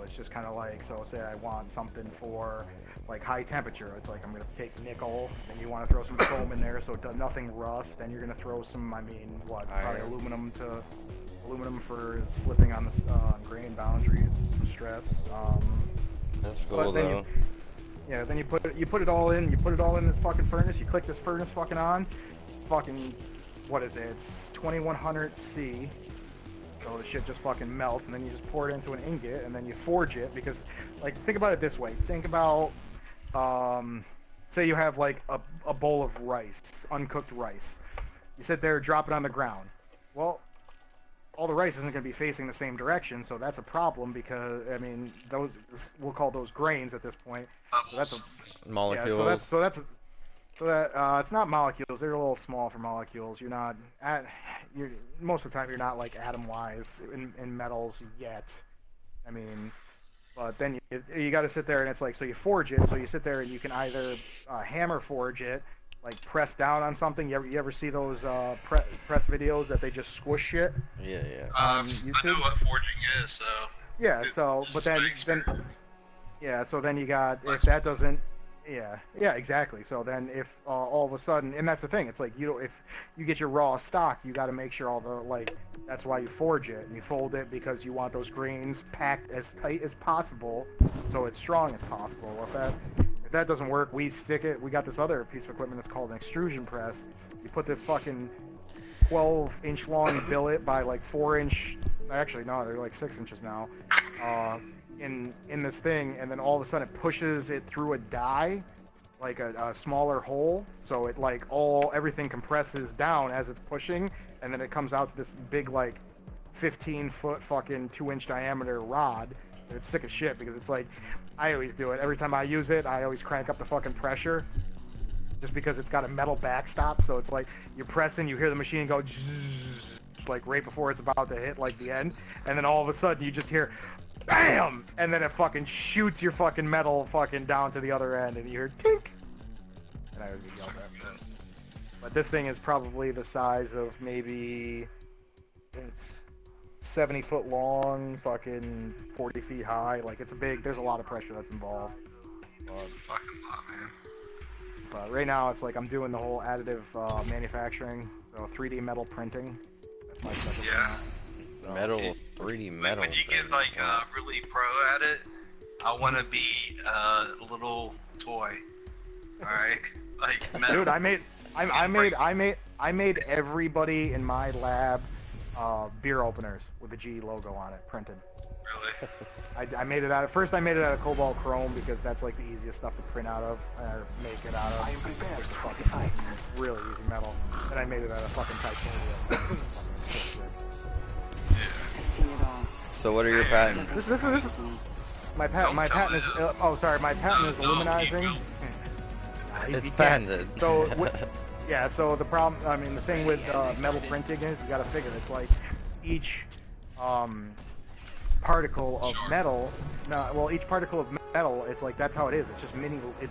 It's just kind of like, so say I want something for like high temperature. It's like I'm gonna take nickel, and you want to throw some chrome in there, so it does nothing rust. Then you're gonna throw some, I mean, what? Probably aluminum for slipping on the grain boundaries, some stress. That's cool though. Yeah, then you put it all in. You put it all in this fucking furnace. You click this furnace fucking on. Fucking, what is it? It's 2100 C. So the shit just fucking melts, and then you just pour it into an ingot, and then you forge it, because, like, think about it this way. Think about, say you have, like, a bowl of rice, uncooked rice. You sit there, drop it on the ground. Well, all the rice isn't going to be facing the same direction, so that's a problem, because, I mean, those, we'll call those grains at this point. So that's a molecule. Yeah, so that it's not molecules. They're a little small for molecules. You're not most of the time you're not like atom-wise in metals yet. I mean, but then you got to sit there and it's like, so you forge it. So you sit there and you can either hammer forge it, like press down on something. You ever see those press videos that they just squish shit? Yeah. I know what forging is. So yeah. So but then yeah. So then you got, if that doesn't. Yeah, exactly. So then if all of a sudden, and that's the thing, it's like, if you get your raw stock, you got to make sure all the, like, that's why you forge it, and you fold it because you want those grains packed as tight as possible so it's strong as possible. If that doesn't work, we got this other piece of equipment that's called an extrusion press. You put this fucking 12-inch long billet by like 4-inch, actually no, they're like 6 inches now, in this thing, and then all of a sudden it pushes it through a die, like a smaller hole, so it like everything compresses down as it's pushing, and then it comes out to this big like 15-foot fucking 2-inch diameter rod. And it's sick as shit, because it's like, I always do it every time I use it. I always crank up the fucking pressure, just because it's got a metal backstop, so it's like you're pressing, you hear the machine go zzz, like right before it's about to hit like the end, and then all of a sudden you just hear BAM! And then it fucking shoots your fucking metal fucking down to the other end, and you hear tink! And I always get yelled at for it. But this thing is probably the size of maybe, it's 70 foot long, fucking 40 feet high. Like, it's there's a lot of pressure that's involved. It's a fucking lot, man. But right now it's like I'm doing the whole additive manufacturing, so 3D metal printing. That's my specialty. Yeah. Metal, 3D metal. When you get like really pro at it, I want to be a little toy. All right, like metal. Dude, I made everybody in my lab beer openers with the G logo on it, printed. Really? I made it out of, first I made it out of cobalt chrome, because that's like the easiest stuff to print out of, or make it out of. I am prepared for the fucking fight. really easy metal. Then I made it out of fucking titanium. I've seen it all. So what are your patents? This is my patent. My patent is. Oh, sorry. My patent is aluminizing. It's patented. So, yeah. So the problem, I mean, the thing with metal printing is you got to figure it's like each particle of metal. Each particle of metal, it's like that's how it is. It's just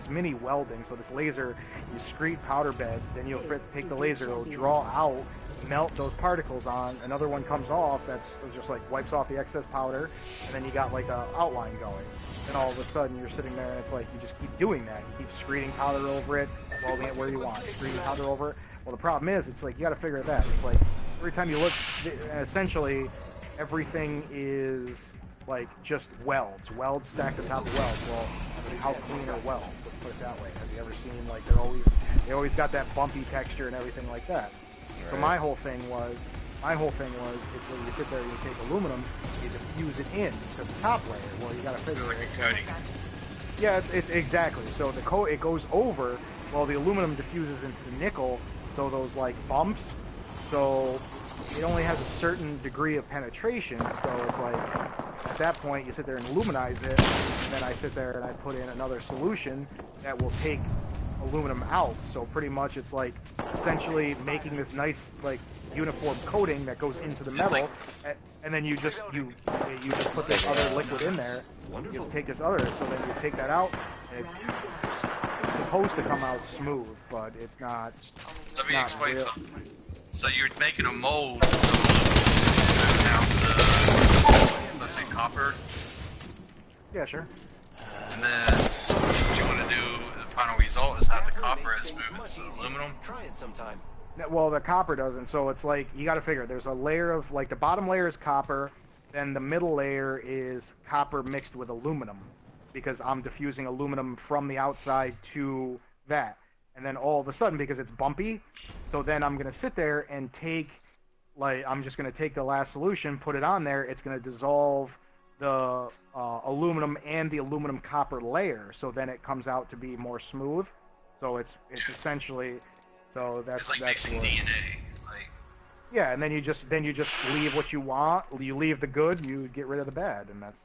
mini welding. So this laser, you screed powder bed, then you'll take the laser, it'll draw out, melt those particles on, another one comes off, that's just like wipes off the excess powder, and then you got like a outline going. Then all of a sudden you're sitting there and it's like you just keep doing that. You keep screeding powder over it, welding it where you want, screeding powder over it. Well, the problem is, it's like you got to figure that. It's like every time you look, essentially everything is like just welds stacked on top of welds. Well, how clean are welds? Let's put it that way. Have you ever seen, like, they always got that bumpy texture and everything like that. Right. So my whole thing was it's when you sit there and you take aluminum, you diffuse it in to the top layer. Well, you got to figure it. Coating. Yeah, it's exactly. So it goes over. Well, the aluminum diffuses into the nickel, so those like bumps. So it only has a certain degree of penetration. So it's like at that point you sit there and aluminize it, and then I sit there and I put in another solution that will take aluminum out. So pretty much it's like essentially making this nice like uniform coating that goes into the metal, and then you just put this other liquid in there. You take this other, so then you take that out, and it's supposed to come out smooth, but it's not. Let me explain real. something. So you're making a mold down to, let's say, copper. Yeah, sure. And then what you want to do, the final result is have the copper as smooth as the aluminum. Try it sometime. Well, the copper doesn't, so it's like, you gotta figure, there's a layer of, like, the bottom layer is copper, then the middle layer is copper mixed with aluminum, because I'm diffusing aluminum from the outside to that. And then all of a sudden, because it's bumpy, so then I'm gonna sit there and take, like, I'm just gonna take the last solution, put it on there, it's gonna dissolve the aluminum and the aluminum copper layer, so then it comes out to be more smooth. So it's essentially, so that's It's like mixing what, DNA. Like, yeah, and then you just leave what you want, you leave the good, you get rid of the bad, and that's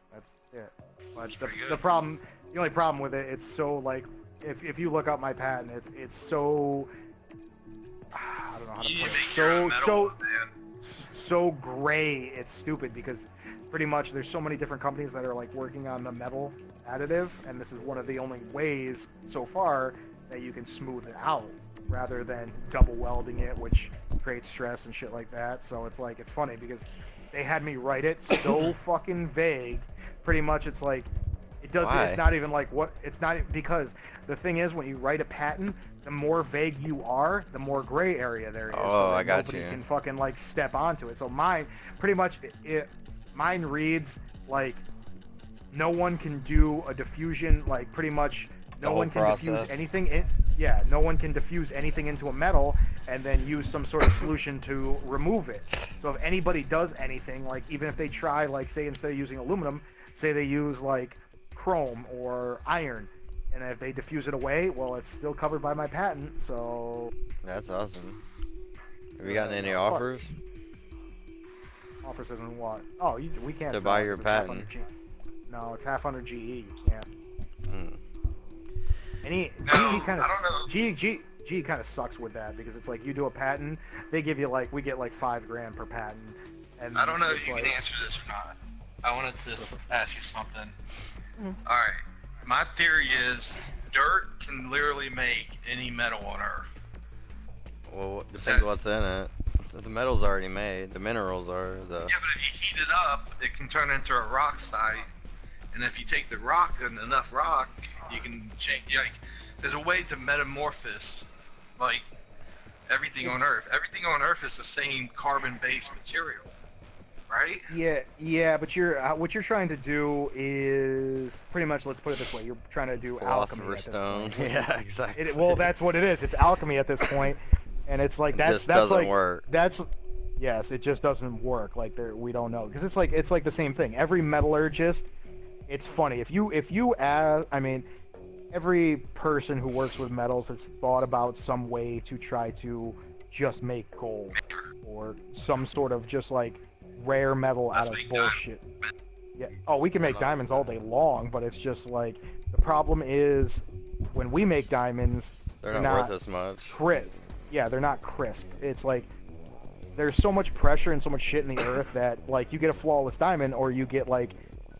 it. But the only problem with it, it's so, like, if you look up my patent, it's so, I don't know how to you put make your own it, metal, man. so gray, it's stupid, because pretty much there's so many different companies that are, like, working on the metal additive, and this is one of the only ways so far that you can smooth it out rather than double welding it, which creates stress and shit like that. So it's like, it's funny because they had me write it so fucking vague. Pretty much it's like, it doesn't, Why? it's not even like what, it's not, because the thing is, when you write a patent, the more vague you are, the more gray area there is. Oh, so that I got nobody you. can fucking, like, step onto it. So mine, pretty much, mine reads like, no one can do a diffusion, like, pretty much, no whole one can diffuse process? anything in, yeah, no one can diffuse anything into a metal and then use some sort of solution to remove it. So if anybody does anything, like, even if they try, like, say instead of using aluminum, say they use, like, chrome or iron, and if they diffuse it away, well, it's still covered by my patent, so... That's awesome. Have you gotten any offers? Offers isn't what? Oh, we can't To sell buy it your 'cause it's half patent. under No, it's half under GE. You can't. Hmm. And he kind of, I don't know. GE kind of sucks with that, because it's like, you do a patent, they give you, like, we get like $5,000 per patent. And I don't know it's if you like, can answer this or not. I wanted to ask you something. Mhm. Alright, my theory is dirt can literally make any metal on Earth. Well, Is depends that- what's in it. The metal's already made. The minerals are the. Yeah, but if you heat it up, it can turn into a rock site. And if you take the rock and enough rock, you can change. Like, there's a way to metamorphose, like, everything on Earth. Everything on Earth is the same carbon-based material, right? yeah, but what you're trying to do is pretty much, let's put it this way, you're trying to do alchemy Philosopher's at this Stone. point. Yeah, exactly. Well, that's what it is. It's alchemy at this point, and it's like It that's just that's doesn't like work. that's yes, it just doesn't work. Like, we don't know, because it's like the same thing. Every metallurgist, it's funny if you ask. I mean, every person who works with metals has thought about some way to try to just make gold or some sort of just like rare metal Let's out of make bullshit. Yeah. Oh, we can make diamonds all day long, but it's just like, the problem is when we make diamonds, They're not worth as much. crisp. Yeah, they're not crisp. It's like, there's so much pressure and so much shit in the earth that, like, you get a flawless diamond, or you get, like,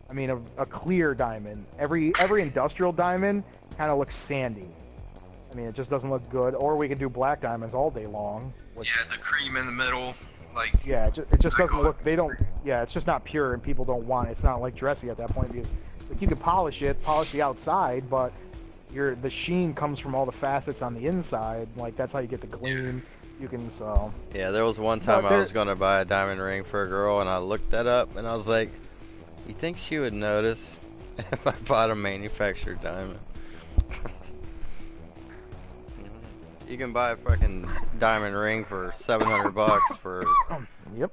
I mean, a clear diamond. Every industrial diamond kind of looks sandy. I mean, it just doesn't look good. Or we can do black diamonds all day long. Which, Yeah, the cream in the middle, like, yeah, it just doesn't look. They don't. Yeah, it's just not pure, and people don't want it. It's not like dressy at that point, because, like, you can polish the outside, but the sheen comes from all the facets on the inside. Like, that's how you get the gleam. You can so. Yeah, there was one time But I was gonna buy a diamond ring for a girl, and I looked that up, and I was like, "You think she would notice if I bought a manufactured diamond?" You can buy a fucking diamond ring for $700 for Yep.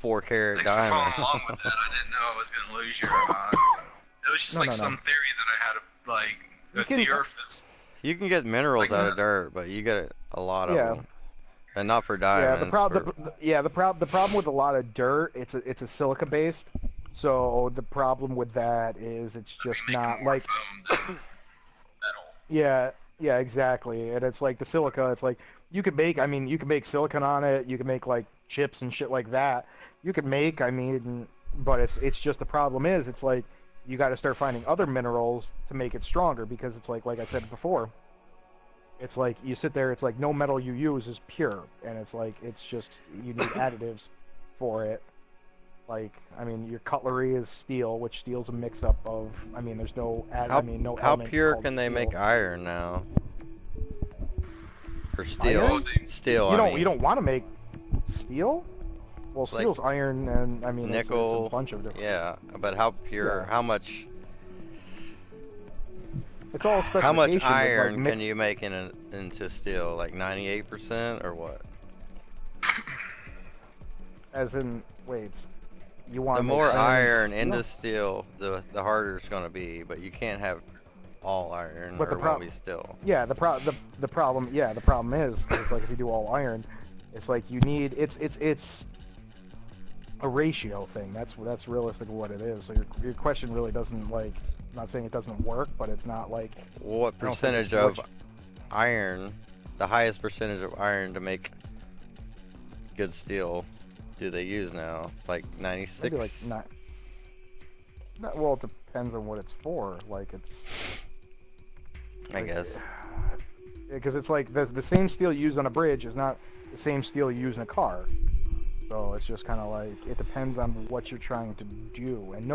4-carat thanks for following diamond. along with that. I didn't know I was going to lose you or not. It was just No, like no, some no. theory that I had, like, You that can- the Earth is... You can get minerals Like out of that. dirt, but you get a lot of Yeah. them, and not for Yeah, diamonds. the problem with a lot of dirt, it's a silica based. So the problem with that is it's just we make not more like, foam than metal. yeah, exactly. And it's like the silica, it's like you could make silicon on it, you can make like chips and shit like that. You could make, but it's just the problem is it's like you got to start finding other minerals to make it stronger, because it's like I said before, it's like you sit there, it's like no metal you use is pure, and it's like it's just you need additives for it. Like, I mean, your cutlery is steel, which steel's a mix-up of. I mean, there's no. No how element pure called can they steel. make iron now? For steel, Iron? steel. You don't want to make steel. Well, Like steel's iron, and I mean, nickel. it's a bunch of different. Yeah, but how pure? Yeah. How much? It's all specification. How much with, like, iron mixed- can you make into steel? Like 98% or what? As in, wait, you want The to more make iron steel? into steel, the harder it's gonna be. But you can't have all iron, But or the it prob- won't be steel. Yeah, the problem is it's like if you do all iron, it's like you need it's a ratio thing. That's realistically what it is. So your question really doesn't like. I'm not saying it doesn't work, but it's not like. What I don't think percentage it's of much. iron, the highest percentage of iron to make good steel, do they use now? Like 96? Maybe like not. Well, it depends on what it's for. Like it's. I guess. Because it's like the same steel used on a bridge is not the same steel used in a car. So it's just kind of like it depends on what you're trying to do. And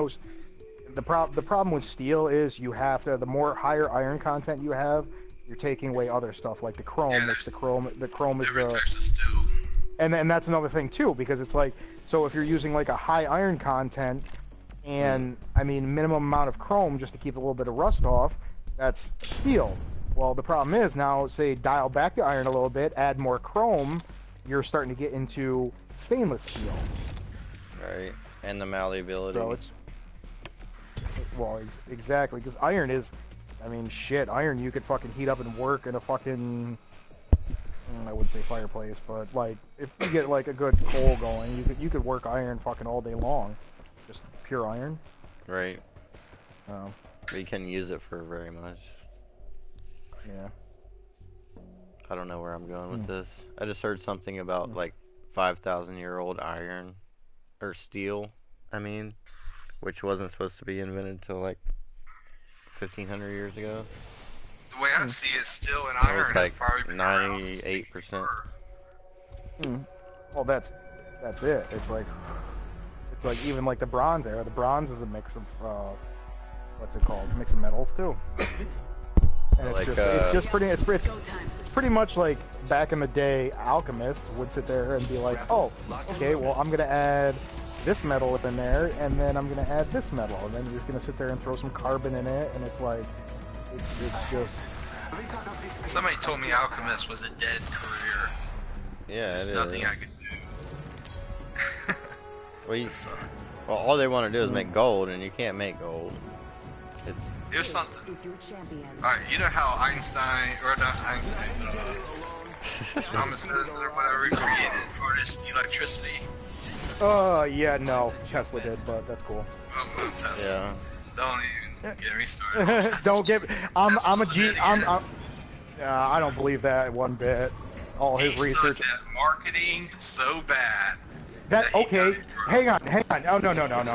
the problem with steel is you have to, the more higher iron content you have, you're taking away other stuff like the chrome, Yeah, which the chrome is Different the. types of steel. And that's another thing too, because it's like, so if you're using like a high iron content and I mean minimum amount of chrome just to keep a little bit of rust off, that's steel. Well, the problem is now, say dial back the iron a little bit, add more chrome, you're starting to get into stainless steel. Right. And the malleability. So it's exactly, because iron is, I mean, shit, iron you could fucking heat up and work in a fucking. I wouldn't say fireplace, but like if you get like a good coal going, you could work iron fucking all day long, just pure iron. Right. Oh, We can use it for very much. yeah. I don't know where I'm going with this. I just heard something about like 5,000-year-old iron or steel. I mean, which wasn't supposed to be invented until like 1,500 years ago. The way I see it, steel and It was iron like have probably been around since 98%. Well, that's it. It's like even like the Bronze era. The Bronze is a mix of what's it called? Mix of metals too. And it's Like, just pretty much like back in the day, alchemists would sit there and be like, oh, okay, well I'm gonna add this metal in there, and then I'm gonna add this metal, and then you're just gonna sit there and throw some carbon in it, and it's like, it's just. Somebody told me alchemist was a dead career. Yeah, There's it nothing is. I could do. Well, It sucked. well, all they want to do is make gold, and you can't make gold. It's Here's something. Is your champion. Alright, you know how Einstein, or not Einstein, Thomas Edison or whatever created harnessed electricity? Yeah, no, Tesla did, but that's cool. Oh, Tesla. yeah. Don't even get me started. on Tesla. Don't get. I'm a Tesla's an G. idiot. I don't believe that one bit. All his He research. sucked at marketing so bad. That he okay? got it Hang on. Oh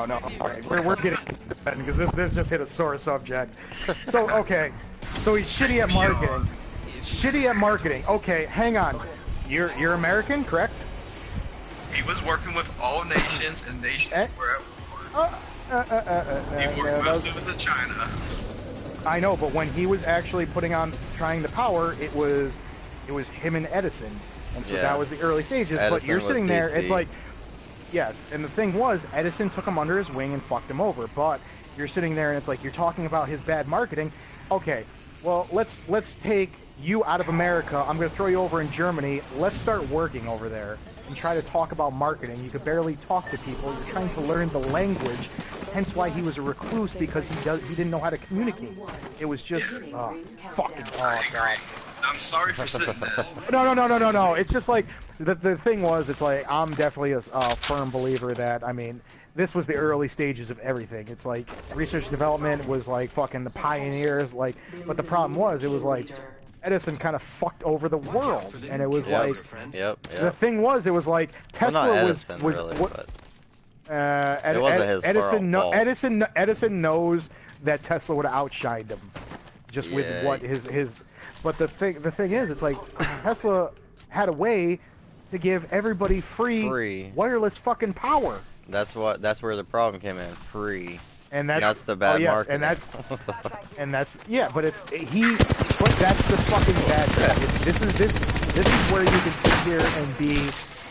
no. All right, we're getting because this just hit a sore subject. So okay, so he's shitty at marketing. Shitty at marketing. Okay, hang on. You're American, correct? He was working with all nations, and nations were at war. He worked mostly with the China. I know, but when he was actually trying the power, it was him and Edison, and so Yeah. that was the early stages. But Edison you're was sitting there, DC. it's like, yes, and the thing was, Edison took him under his wing and fucked him over. But you're sitting there, and it's like you're talking about his bad marketing. Okay, well let's take you out of America. I'm going to throw you over in Germany. Let's start working over there and try to talk about marketing. You could barely talk to people. You're trying to learn the language. Hence why he was a recluse, because he didn't know how to communicate. It was just fucking oh god. I'm sorry for sitting there. No. It's just like the thing was. It's like I'm definitely a firm believer that this was the early stages of everything. It's like research and development was like fucking the pioneers. Like, but the problem was it was like Edison kind of fucked over the world, and it was like Yep. the thing was it was like Well, Tesla not Edison, was really, what. but It wasn't his fault. Edison knows that Tesla would have outshined him, just with Yeah. what his. But the thing is, it's like Tesla had a way to give everybody free Free. wireless fucking power. That's where the problem came in. Free. And That's the bad marketing. and that's yeah, but but that's the fucking bad thing. This is where you can sit here and be,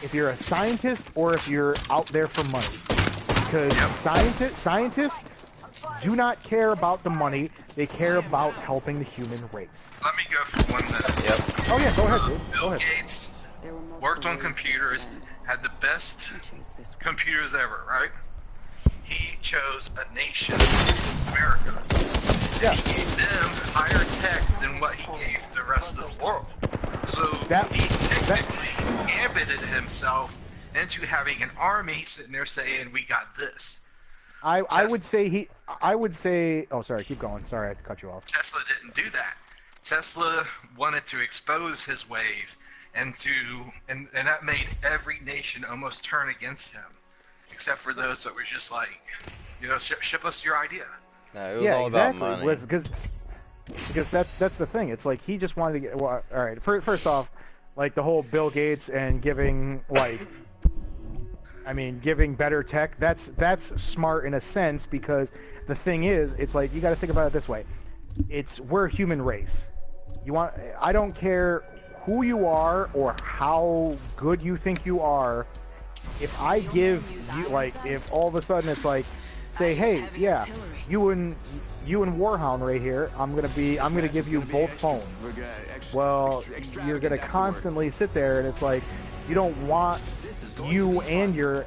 if you're a scientist or if you're out there for money, because scientists do not care about the money. They care about helping the human race. Let me go for 1 minute. Yep. Oh yeah, go ahead, dude. Bill Go ahead. Gates worked on computers, had the best computers ever, right? He chose a nation, America. Yeah. He gave them higher tech than what he gave the rest of the world. So he technically gambited himself into having an army sitting there saying, "We got this." I would say. Oh, sorry. Keep going. Sorry, I had to cut you off. Tesla didn't do that. Tesla wanted to expose his ways, and that made every nation almost turn against him, except for those that were just like, ship us your idea. No, it was all about money. Because that's the thing. It's like he just wanted to get. Well, all right. First off, like the whole Bill Gates and giving giving better tech. That's smart in a sense, because the thing is, it's like you got to think about it this way. We're a human race. I don't care who you are or how good you think you are. If I give you, like, if all of a sudden it's like, say, hey, yeah, you and Warhound right here, I'm gonna give you both phones. Well, you're gonna constantly sit there, and it's like, you don't want you and your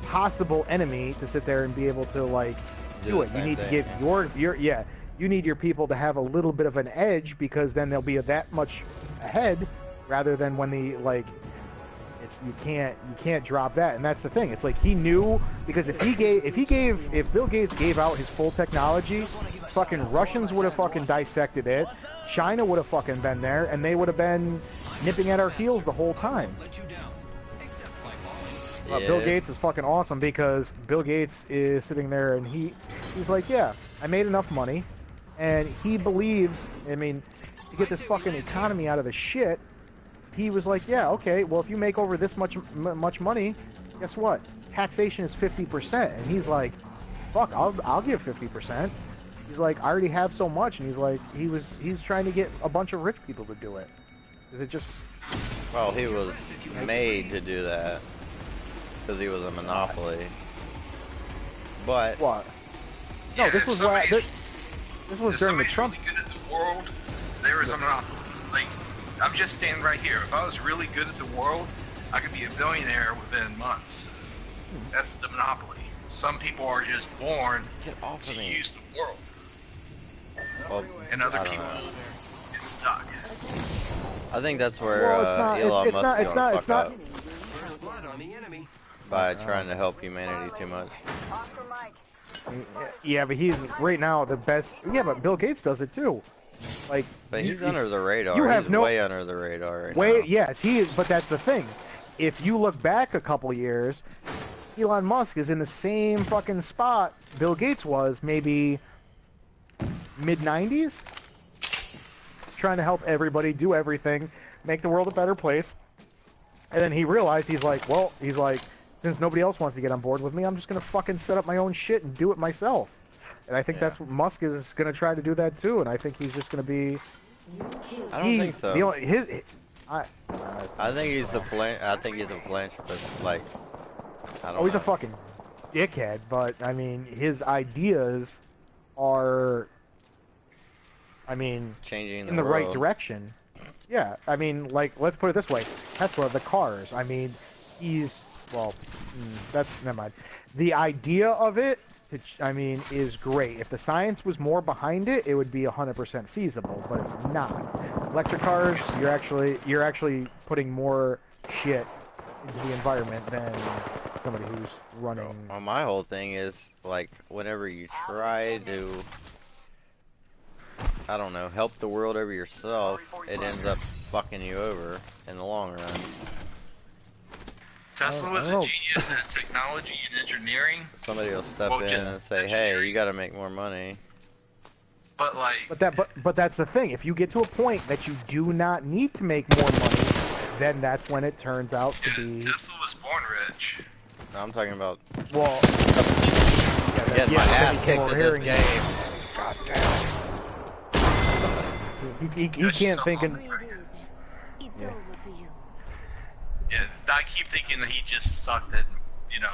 possible enemy to sit there and be able to like do it. You need to give you need your people to have a little bit of an edge, because then they'll be that much ahead, rather than when you can't drop that. And that's the thing. It's like he knew, because if Bill Gates gave out his full technology, fucking Russians would have fucking dissected it, China would have fucking been there, and they would have been nipping at our heels the whole time. Bill Gates is fucking awesome, because Bill Gates is sitting there and he's like, yeah, I made enough money, and he believes, to get this fucking economy out of the shit, he was like, yeah, okay, well, if you make over this much money, guess what? Taxation is 50%, and he's like, fuck, I'll give 50%. He's like, I already have so much, and he's like, he's trying to get a bunch of rich people to do it. Is it just? Well, he was made to do that, because he was a monopoly. But what? Yeah, no, this was why. This was during the Trump. Really good at the world, there is a monopoly. Like, I'm just standing right here. If I was really good at the world, I could be a billionaire within months. That's the monopoly. Some people are just born to use the world, and other people get stuck. I think that's where Elon Musk is going to fuck up by trying to help humanity too much. Yeah, but he's right now the best. Yeah, but Bill Gates does it too. Like, but he's under the radar. He's way under the radar right now. Yes, he is. But that's the thing. If you look back a couple years, Elon Musk is in the same fucking spot Bill Gates was, maybe mid-90s, trying to help everybody do everything, make the world a better place. And then he realized, he's like, since nobody else wants to get on board with me, I'm just gonna fucking set up my own shit and do it myself. And I think that's what Musk is gonna try to do that too. And I think he's just gonna be. I don't think so. I think he's a philanthropist. Like, I don't know. He's a fucking dickhead. But I mean, his ideas are, changing in the right direction. Yeah, like, let's put it this way: Tesla, the cars. That's never mind. The idea of it, is great. If the science was more behind it, it would be 100% feasible, but it's not. Electric cars, you're actually putting more shit into the environment than somebody who's running. Well, my whole thing is, like, whenever you try to, I don't know, help the world over yourself, it ends up fucking you over in the long run. Tesla was a genius at technology and engineering. Somebody will step in and say, "Hey, you got to make more money." But like, but that's the thing. If you get to a point that you do not need to make more money, then that's when it turns out to be. Tesla was born rich. No, I'm talking about Well, getting my ass kicked in this and- game. God damn. He can't think in. Afraid, is it? It's over for you. Yeah, I keep thinking that he just sucked at,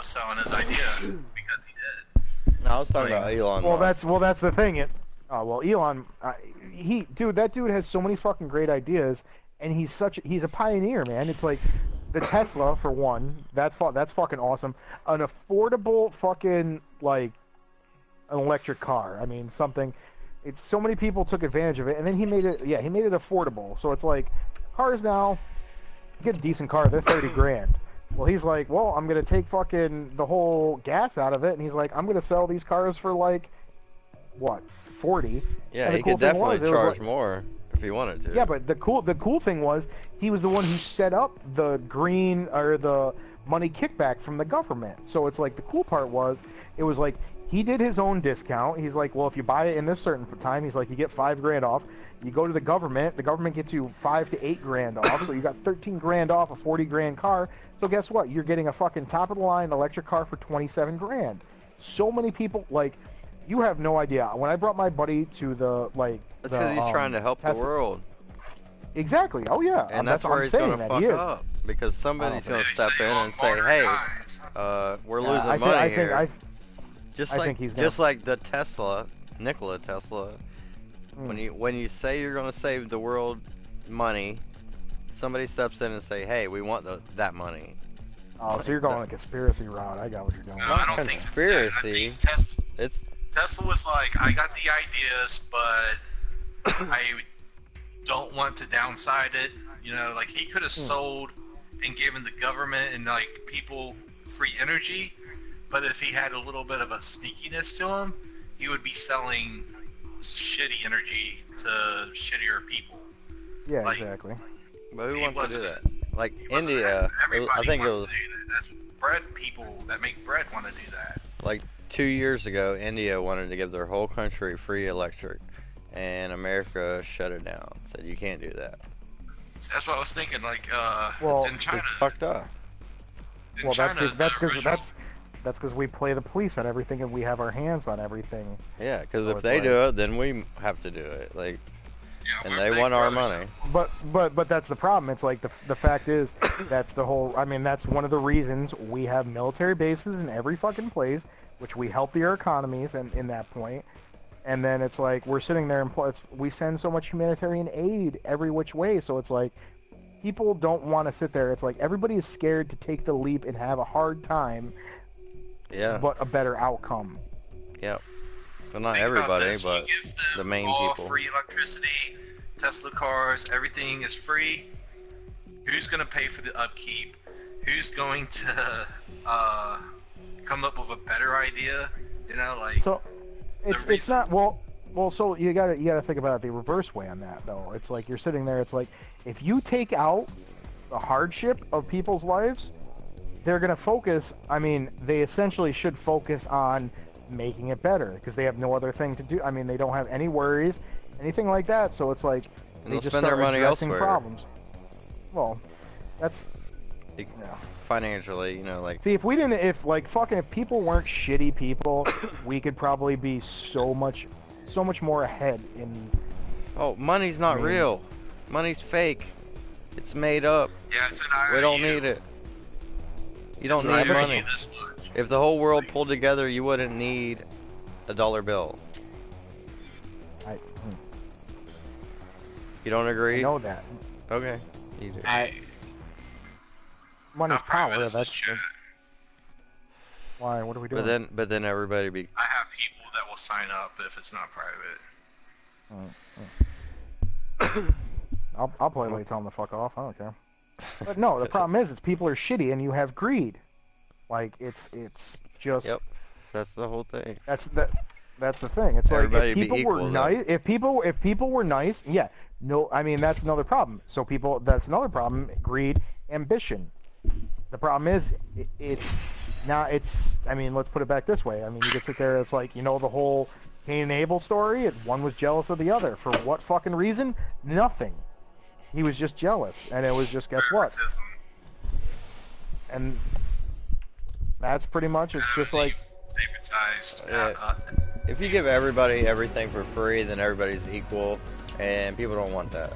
selling his idea because he did. No, I was talking about Elon Musk. That's the thing. Elon, that dude has so many fucking great ideas, and he's a pioneer, man. It's like the Tesla for one. That's fucking awesome. An affordable fucking like an electric car. I mean something. It's so many people took advantage of it, and then he made it affordable. So it's like cars now. You get a decent car, they're 30 grand. Well, he's like, well, I'm gonna take fucking the whole gas out of it, and he's like, I'm gonna sell these cars for like, what, 40? Yeah, he could definitely charge more if he wanted to. Yeah, but the cool thing was he was the one who set up the green or the money kickback from the government. So it's like the cool part was it was like he did his own discount. He's like, well, if you buy it in this certain time, he's like, you get $5 grand off. You go to the government gets you $5 to $8 grand off, so you got 13 grand off a 40 grand car. So guess what? You're getting a fucking top of the line electric car for 27 grand. So many people, like, you have no idea. When I brought my buddy to the that's because he's trying to help the world. Exactly. Oh yeah. And that's where he's gonna fuck up because somebody's gonna step in and say, hey, we're losing money here. Just like the Tesla, Nikola Tesla. When you say you're gonna save the world money, somebody steps in and say, "Hey, we want that money." Oh, so you're going a conspiracy route? I got what you're doing. I don't think conspiracy. Tesla was like, I got the ideas, but I don't want to downside it. Like he could have sold and given the government and like people free energy, but if he had a little bit of a sneakiness to him, he would be selling shitty energy to shittier people. Yeah, like, exactly. But who wants to do that? Like India, I think it was. To do that. That's bread people that make bread want to do that. Like 2 years ago, India wanted to give their whole country free electric, and America shut it down. Said you can't do that. So that's what I was thinking. Like, in China, it's fucked up. Well, that's because we play the police on everything and we have our hands on everything. Yeah, because if they do it, then we have to do it. Like, and they want our money. But that's the problem. It's like the fact is that's the whole. I mean, that's one of the reasons we have military bases in every fucking place, which we help their economies and in that point. And then it's like we're sitting there and we send so much humanitarian aid every which way. So it's like people don't want to sit there. It's like everybody is scared to take the leap and have a hard time. Yeah. But a better outcome. Yep. Well, not everybody, but the main all people. Free electricity, Tesla cars, everything is free. Who's going to pay for the upkeep? Who's going to come up with a better idea? So it's not well. So you gotta think about it the reverse way on that though. It's like you're sitting there. It's like if you take out the hardship of people's lives, they're going to focus, I mean, they essentially should focus on making it better because they have no other thing to do. I mean, they don't have any worries, anything like that. So it's like they just spend their money addressing elsewhere. Problems. Well, that's financially, like. See, if people weren't shitty people, we could probably be so much more ahead in. Oh, money's not real. Money's fake. It's made up. Yeah, it's an IOU. We don't need it. You don't need money. If the whole world pulled together, you wouldn't need a dollar bill. You don't agree? I know that. Okay, you do. Money's power. That's why. What are we doing? But then everybody be. I have people that will sign up if it's not private. I'll politely tell them to fuck off. I don't care. But no, the problem is people are shitty and you have greed. Like it's just. Yep. That's the whole thing. That's the thing. It's everybody like if people were nice. If people were nice, yeah. No, I mean that's another problem. So that's another problem. Greed, ambition. The problem is I mean, let's put it back this way. I mean, you could sit there. It's like the whole Cain and Abel story. One was jealous of the other for what fucking reason? Nothing. He was just jealous, and it was just guess what? And That's pretty much. It's just like favoritized. If you give everybody everything for free, then everybody's equal, and people don't want that.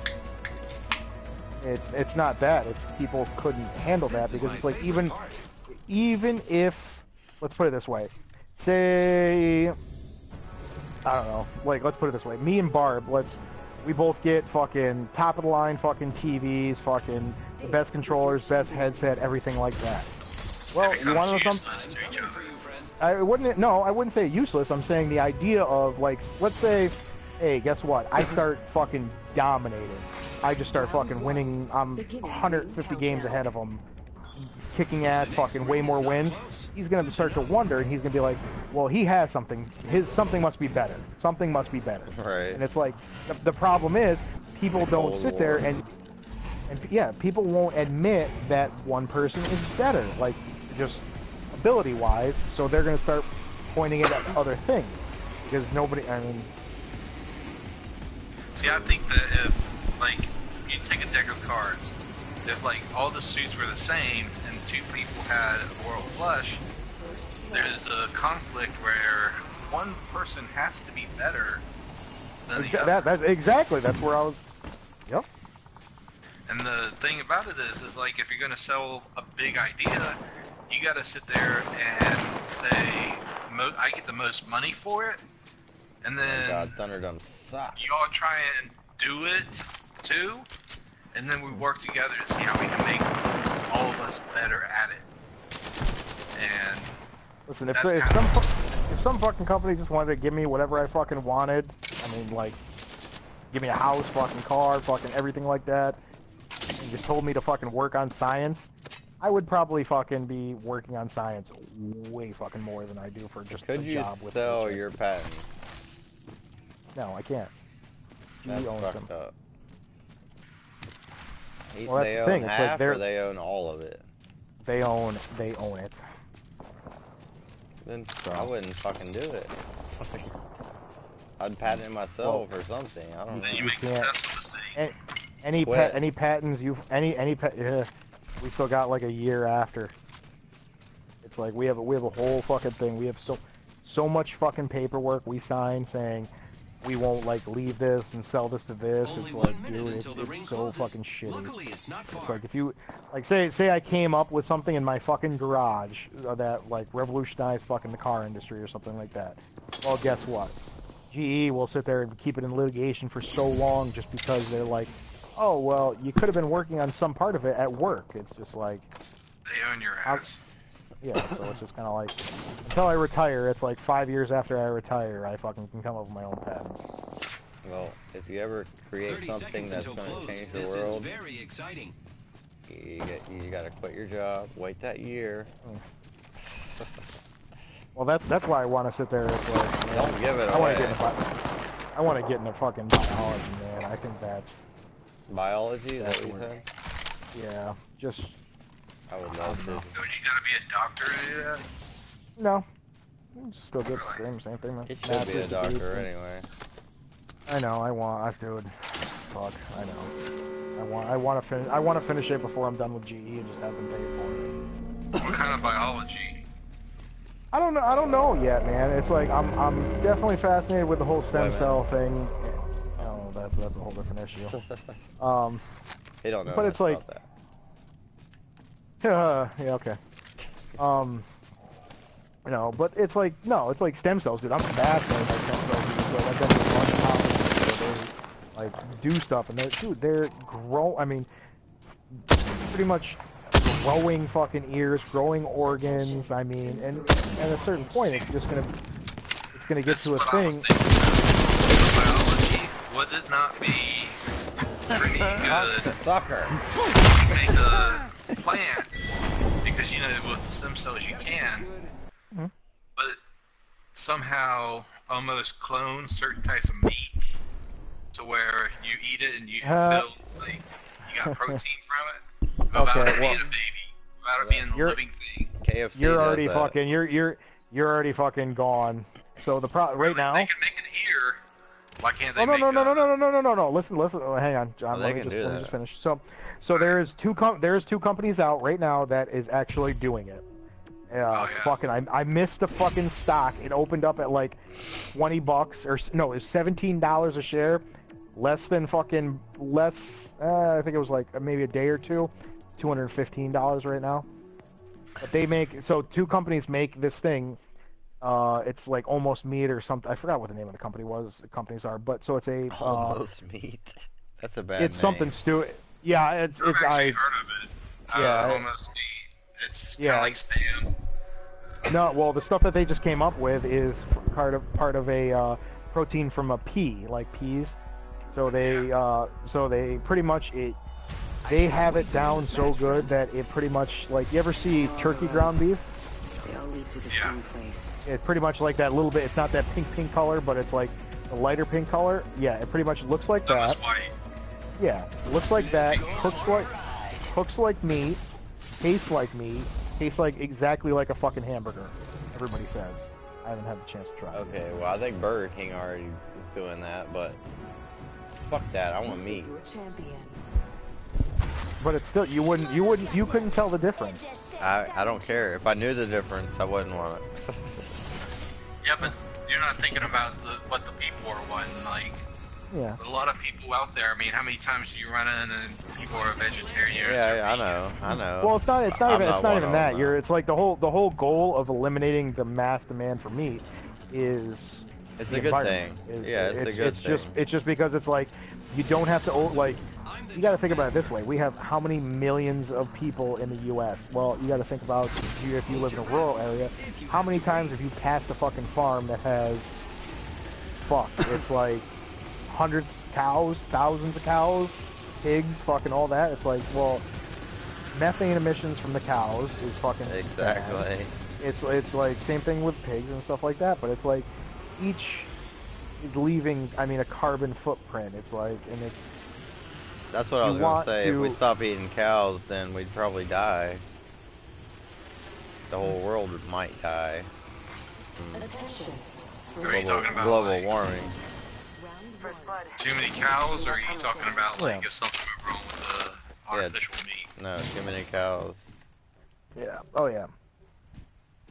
it's not that. It's people couldn't handle that because it's like even if, let's put it this way, say, I don't know, like let's put it this way, me and Barb, we both get fucking top of the line fucking TVs, fucking the best controllers, best headset, everything like that. Well, you want to know something? I wouldn't say useless. I'm saying the idea of, like, let's say, hey, guess what? I start fucking dominating. I just start fucking winning. I'm 150 games ahead of him, kicking ass, fucking way more wins. He's gonna start to wonder, and he's gonna be like, well, he has something. Something must be better. Something must be better. Right. And it's like, the problem is, people don't sit there and yeah, people won't admit that one person is better, like, just ability-wise, so they're going to start pointing it at other things, because nobody, I mean... See, I think that if, like, you take a deck of cards, if, like, all the suits were the same, and two people had oral flush, there's a conflict where one person has to be better than the other. Exactly, that's where I was... Yep. And the thing about it is like, if you're going to sell a big idea, you got to sit there and say, I get the most money for it, and then oh God, Thunderdome sucks. You all try and do it too, and then we work together to see how we can make all of us better at it. And listen, if some fucking company just wanted to give me whatever I fucking wanted, I mean, like, give me a house, fucking car, fucking everything like that, and just told me to fucking work on science, I would probably fucking be working on science way fucking more than I do for just a job with. Could you sell your patents? No, I can't. That's owns fucked them. up. Well, that's they the own thing. It's half, like or they own all of it. They own it. Then I wouldn't fucking do it. I'd patent it myself or something. I don't know. Then you make the Tesla mistake. Any patents we still got like a year after. It's like we have a whole fucking thing. We have so much fucking paperwork we sign saying we won't like leave this and sell this to this. It's like, dude, it's so fucking shitty. It's like if you like say I came up with something in my fucking garage that like revolutionized fucking the car industry or something like that. Well, guess what? GE will sit there and keep it in litigation for so long just because they're like, oh, well, you could have been working on some part of it at work. It's just like... They own your ass. Yeah, so it's just kind of like... Until I retire, it's like 5 years after I retire, I fucking can come up with my own patents. Well, if you ever create something that's going to change the world... This is very exciting. You gotta quit your job, wait that year. Well, that's why I want to sit there. It's like, man, don't give it away. I want to get into fucking biology, man. I think that's... Biology? Is that what you said? Yeah, just... I would love to. You gotta be a doctor to do that? No. Still good. Same thing, man. You should be a doctor anyway. I know, dude. Fuck, I know. I want to finish it before I'm done with GE and just have them pay for it. What kind of biology? I don't know yet, man. It's like I'm definitely fascinated with the whole stem cell thing. Oh, that's a whole different issue. They don't know. But it's like, that. yeah, okay. You know, but it's like it's like stem cells, dude. I'm fascinated by stem cells. Dude. Like, I've been to a bunch of conferences where they like do stuff, and they're I mean, pretty much growing fucking ears, growing organs. I mean, and at a certain point, it's gonna get to a thing. Biology, would it not be pretty good? Sucker. Make a plant, because you know with the stem cells you can, but somehow almost clone certain types of meat to where you eat it and you feel like you got protein from it without it being a baby, without it being a living thing. KFC You're does already that. fucking you're already fucking gone. So the right now. They can make an ear. Why can't they? No. Listen. Oh, hang on, John. Well, let me just finish. So there is two companies out right now that is actually doing it, yeah. Fucking, I missed the fucking stock. It opened up at like $20, or no, it was $17 a share. I think it was like maybe a day or two. $215 right now. But they make, so two companies make this thing. It's like Almost Meat or something. I forgot what the name of the companies are, but so it's a Almost Meat. That's a bad it's name. something stupid. Yeah, I've actually heard of it. Yeah, Almost Meat. It's kind of like Spam. No, well, the stuff that they just came up with is part of a protein from a pea, like peas. So they pretty much they have it down so good that it pretty much, like, you ever see turkey ground beef? They all lead to the same place. It's pretty much like that little bit. It's not that pink color, but it's like a lighter pink color. Yeah, it pretty much looks like that. White. Yeah, looks like that. Cooks like meat. Tastes like meat. Tastes like exactly like a fucking hamburger. Everybody says. I haven't had the chance to try it. Okay, well, I think Burger King already is doing that, but fuck that. I want This meat. is your champion. But it's still, you couldn't tell the difference. I don't care. If I knew the difference, I wouldn't want it. Yeah, but you're not thinking about what the people are wanting. Like, Yeah. a lot of people out there. I mean, how many times do you run in and people are vegetarians? Yeah, I know. Well, it's not I'm even one that. of them, It's like the whole goal of eliminating the mass demand for meat is It's the a good environment. thing. Yeah, it's a good thing. It's just because it's like you don't have to, like, you got to think about it this way. We have how many millions of people in the U.S.? Well, you got to think about if you live in a rural area, how many times have you passed a fucking farm that has, it's like hundreds of cows, thousands of cows, pigs, fucking all that. It's like, well, methane emissions from the cows is fucking Exactly. bad. It's like same thing with pigs and stuff like that, but it's like each is leaving, I mean, a carbon footprint. It's like, and it's, That's what I was You gonna want say. If we to- stop eating cows, then we'd probably die. The whole world might die. Attention. What are you talking about? Global Like, warming. Round one. too many cows, or are you talking about like Yeah. if something went wrong with the artificial meat? No, too many cows. yeah, oh yeah.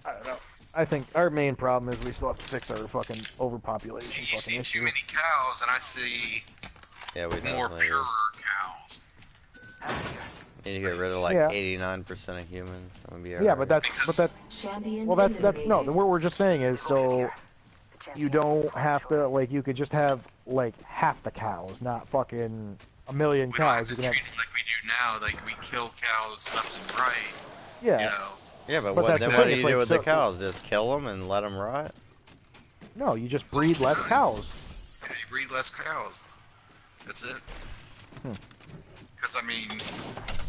I don't know. I think our main problem is we still have to fix our fucking overpopulation. See, you fucking see issue. too many cows, and I see Yeah, we more definitely purer cows. need to get rid of like Yeah. 89% of humans. That would be Yeah, but alright. that's Champion well, that's no. eliminated. What we're just saying is, so you don't have to, like, you could just have like half the cows, not fucking a million We don't have cows. to You can treat have, it like we do now. Like we kill cows left and right. yeah. You know. Yeah, but But what, that's then the what thing, do it's you do like, with the so- cows? Just kill them and let them rot? No, you just breed less cows. Yeah, you breed less cows. That's it. Hmm. Because I mean,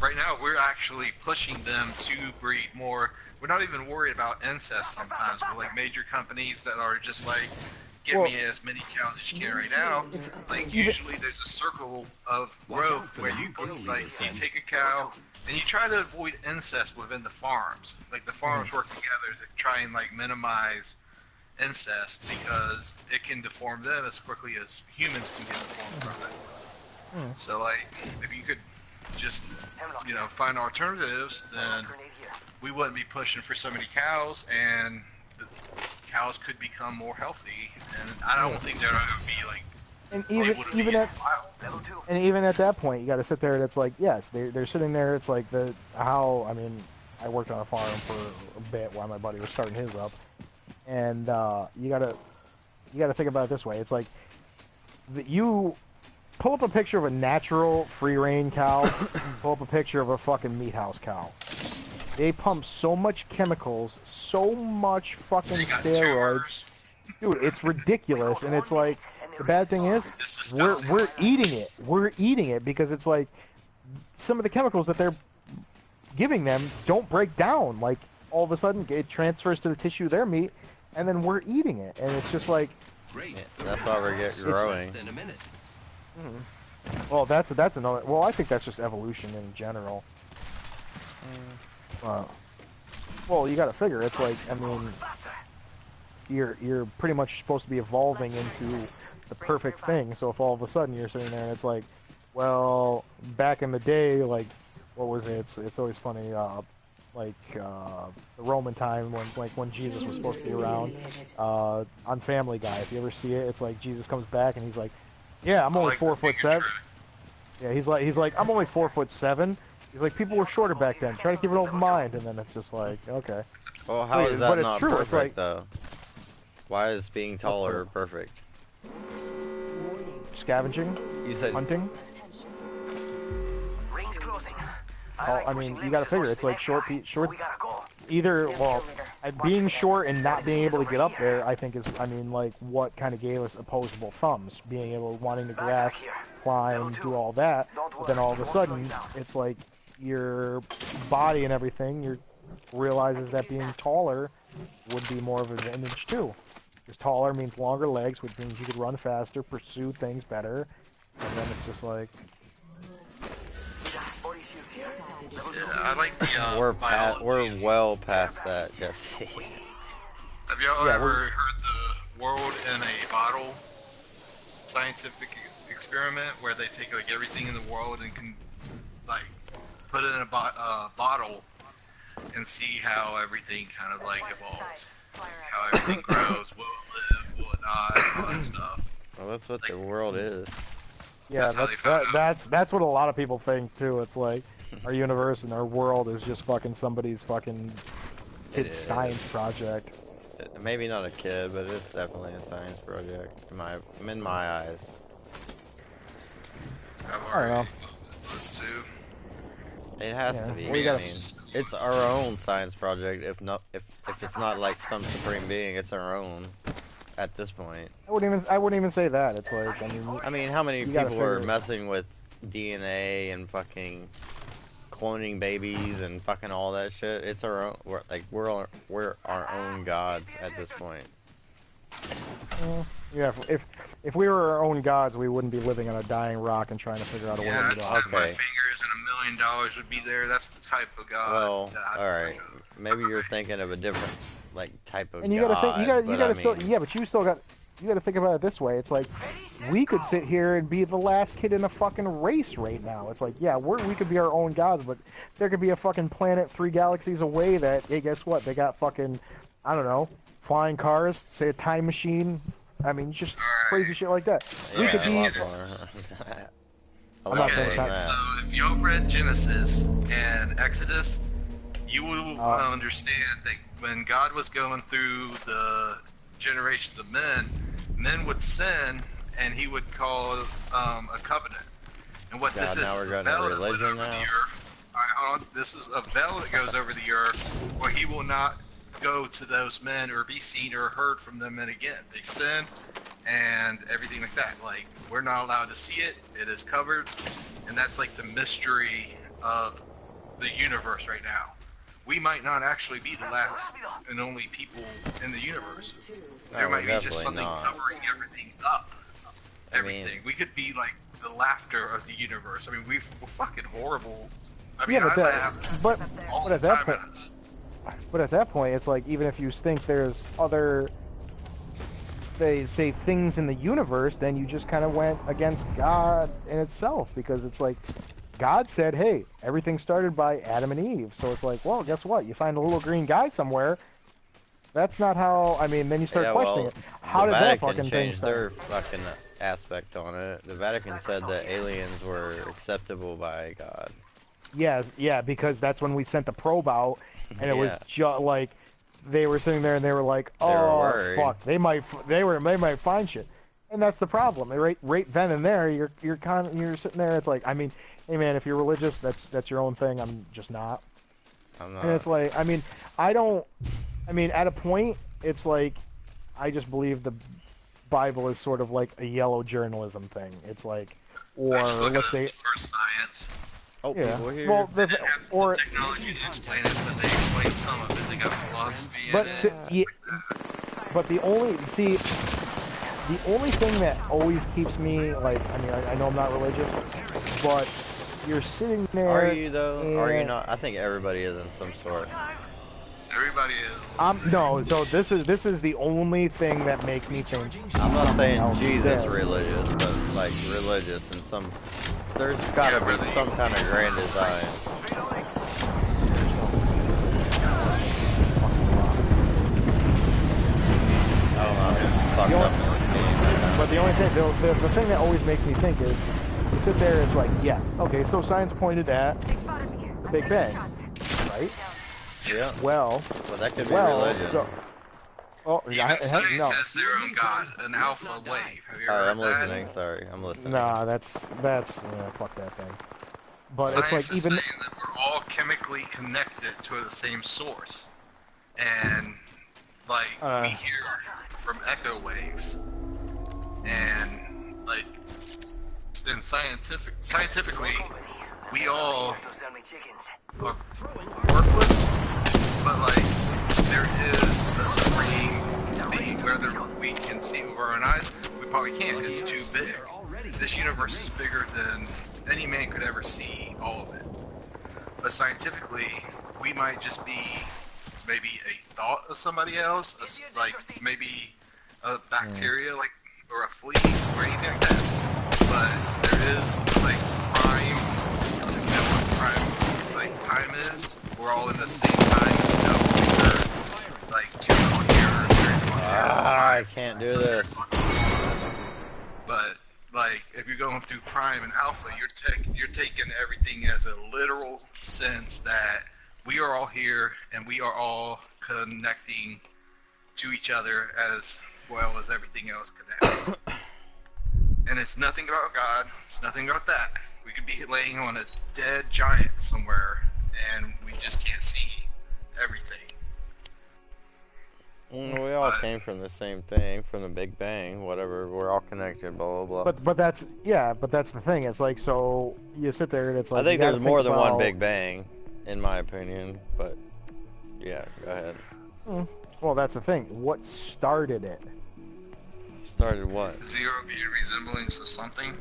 right now we're actually pushing them to breed more. We're not even worried about incest sometimes. We're like major companies that are just like, give Well- me as many cows as you can right now. Like usually there's a circle of growth where you take a cow and you try to avoid incest within the farms. Like the farms work together to try and like minimize incest because it can deform them as quickly as humans can get deformed from it. So like, if you could just, find alternatives, then we wouldn't be pushing for so many cows, and the cows could become more healthy. And I don't think they're going to be like, And they even wouldn't be even in at the wild. and even at that point, you got to sit there and it's like, yes, they're sitting there. It's like I mean, I worked on a farm for a bit while my buddy was starting his up, and you gotta think about it this way. It's like you pull up a picture of a natural free range cow, pull up a picture of a fucking meat house cow. They pump so much chemicals, so much fucking They got steroids. tumors. Dude, it's ridiculous, and it's like, the bad thing is, It's disgusting. we're eating it. We're eating it because it's like, some of the chemicals that they're giving them don't break down. Like, all of a sudden, it transfers to the tissue of their meat, and then we're eating it. And it's just like, Yeah, that's why we're growing. well, that's another, well, I think that's just evolution in general. Well, you gotta figure, it's like, I mean, you're pretty much supposed to be evolving into the perfect thing, so if all of a sudden you're sitting there and it's like, well, back in the day, like, what was it? It's always funny, the Roman time when Jesus was supposed to be around on Family Guy. If you ever see it, it's like Jesus comes back and he's like, "Yeah, I'm only 4'7". Yeah, he's like, "I'm only 4'7". He's like, "People were shorter back then. Try to keep an open mind." And then it's just like, okay. Well, how is that but it's not true. perfect It's like, though? Why is being taller perfect? scavenging, You said hunting. Ring's closing. I mean, you gotta figure it's like short. Either being short and not being able to get up there, I think is, I mean, like what kind of gave us opposable thumbs, being able wanting to grasp, climb, do all that. But then all of a sudden, it's like your body and everything realizes that being taller would be more of an advantage too. Because taller means longer legs, which means you could run faster, pursue things better, and then it's just like. Yeah, I like the we're well past that, Jesse. Have y'all ever heard the world in a bottle scientific experiment where they take like everything in the world and can like put it in a bottle and see how everything kind of like evolves, how everything grows, will it live, will it not, all that stuff. Well, that's what the world is. Yeah, that's what a lot of people think too. It's like our universe and our world is just fucking somebody's fucking kid's science project. Maybe not a kid, but it's definitely a science project in my eyes. I've already thought this too. It has to be. I mean, it's our own science project. If it's not like some supreme being, it's our own. At this point, I wouldn't even say that. It's like, I mean, how many people are messing with DNA and fucking cloning babies and fucking all that shit? It's our own. We're our own gods at this point. Yeah, if we were our own gods, we wouldn't be living on a dying rock and trying to figure out a way to do it. Snap my fingers and $1 million would be there. That's the type of god. Well, all right. Maybe you're thinking of a different type of and you god. But you still got to think about it this way. It's like we could sit here and be the last kid in a fucking race right now. It's like, yeah, we could be our own gods, but there could be a fucking planet 3 galaxies away that, hey, guess what? They got fucking, I don't know, flying cars, say a time machine. I mean, just crazy shit like that. Yeah, We could be. Okay, so if y'all read Genesis and Exodus, you will understand that when God was going through the generations of men would sin, and he would call a covenant. And what this is a veil that went over the earth. All right, hold on. This is a veil that goes over the earth, where he will not go to those men or be seen or heard from them men again. They sin and everything like that. Like, we're not allowed to see it. It is covered, and that's like the mystery of the universe right now. We might not actually be the last and only people in the universe. There might be just something covering everything up. Everything. We could be like the laughter of the universe. I mean, we're fucking horrible. I mean, I laugh all the time at us. But at that point, it's like, even if you think there's other, say things in the universe, then you just kind of went against God in itself, because it's like, God said, hey, everything started by Adam and Eve. So it's like, well, guess what? You find a little green guy somewhere. That's not how, I mean, then you start questioning it. How did that fucking thing start? Their fucking aspect on it. The Vatican said that aliens were acceptable by God. Yeah, because that's when we sent the probe out, and it was just like, they were sitting there and they were like, oh, fuck, they might find shit. And that's the problem. Right then and there, you're sitting there, it's like, I mean, hey man, if you're religious, that's your own thing. I'm just not. I'm not. And it's like, I mean, at a point, it's like, I just believe the Bible is sort of like a yellow journalism thing. It's like, or let's say, the first science. Oh, yeah. people here. Well, They didn't have the technology to explain it, but they explained some of it. They got philosophy in it. But the only thing that always keeps me, like, I mean, I know I'm not religious, but you're sitting there. Are you though? Are you not? I think everybody is in some sort. Everybody is. No. So this is the only thing that makes me think. I'm not saying Jesus religious, but like religious in some. There's gotta be some kind of grand design. I don't know. It's fucked up in this game. But the only thing, the thing that always makes me think is, you sit there, it's like, yeah, okay, so science pointed at Big Bang, right? Yeah. Well, that could be religion. So, Even science no. has their own god, an alpha wave. Have you ever Alright, heard I'm that? listening. Sorry, I'm listening. Nah, that's fuck that thing. But Science it's like is even saying that we're all chemically connected to the same source, and like we hear from echo waves, and like then scientifically, we all are worthless, but like there is a supreme being, whether we can see with our own eyes, we probably can't. It's too big. This universe is bigger than any man could ever see all of it. But scientifically, we might just be maybe a thought of somebody else, like maybe a bacteria, like or a flea or anything like that. But there is like prime, you know what prime like time is? We're all in the same time, you know, we're like 2 million years, 3 million years. I can't do this. But like if you're going through prime and alpha, you're taking everything as a literal sense that we are all here and we are all connecting to each other as well as everything else connects. And it's nothing about God, it's nothing about that. We could be laying on a dead giant somewhere and we just can't see everything. We all came from the same thing, from the Big Bang, whatever. We're all connected, blah blah blah. but that's the thing. It's like, so you sit there and it's like, I think you gotta there's more than one about- Big Bang, in my opinion. But yeah, go ahead. Well, that's the thing. What started it? Started what? Zero being resemblance of something.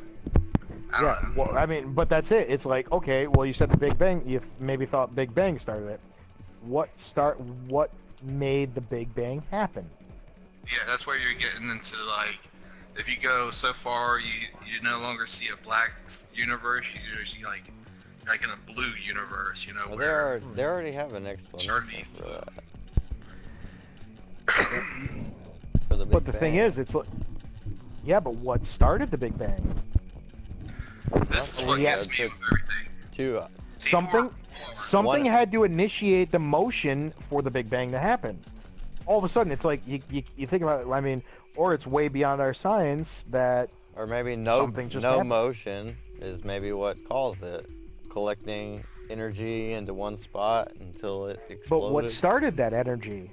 I Yeah, don't know. well, I mean, but that's it. It's like, okay, well, you said the Big Bang. You maybe thought Big Bang started it. What made the Big Bang happen? Yeah, that's where you're getting into, like, if you go so far, you no longer see a black universe, you see like in a blue universe, you know, Well, where they already have an explanation for that. For the Big But the Bang. thing is, it's like, yeah, but what started the Big Bang? this is what Yeah, gets me with everything. Two. Something had to initiate the motion for the Big Bang to happen. All of a sudden, it's like you think about it. I mean, or it's way beyond our science that. Or maybe Something just happened. motion is maybe what caused it. Collecting energy into one spot until it exploded. But what started that energy?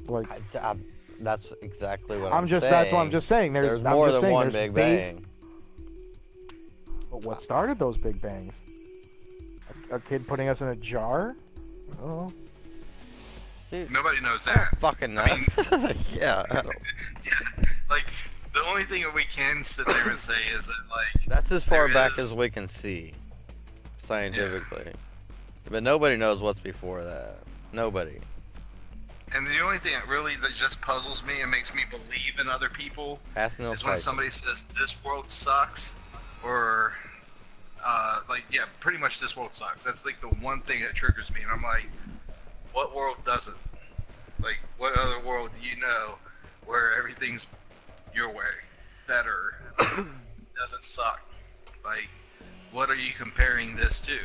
Like, that's exactly what I'm saying. That's what I'm just saying. There's I'm more just than saying, one there's Big base- Bang. But what started those Big Bangs? A kid putting us in a jar? Oh. Dude, Nobody knows I that. don't fucking know. I mean- yeah. I don't- Yeah, like the only thing that we can sit there and say is that like That's as far there back is- as we can see, scientifically. But nobody knows what's before that. Nobody. And the only thing that just puzzles me and makes me believe in other people Ask Neil is when Tyson. somebody says this world sucks, or like yeah, pretty much this world sucks. That's like the one thing that triggers me, and I'm like, what world doesn't? Like, what other world do you know where everything's your way, better, doesn't suck? Like, what are you comparing this to?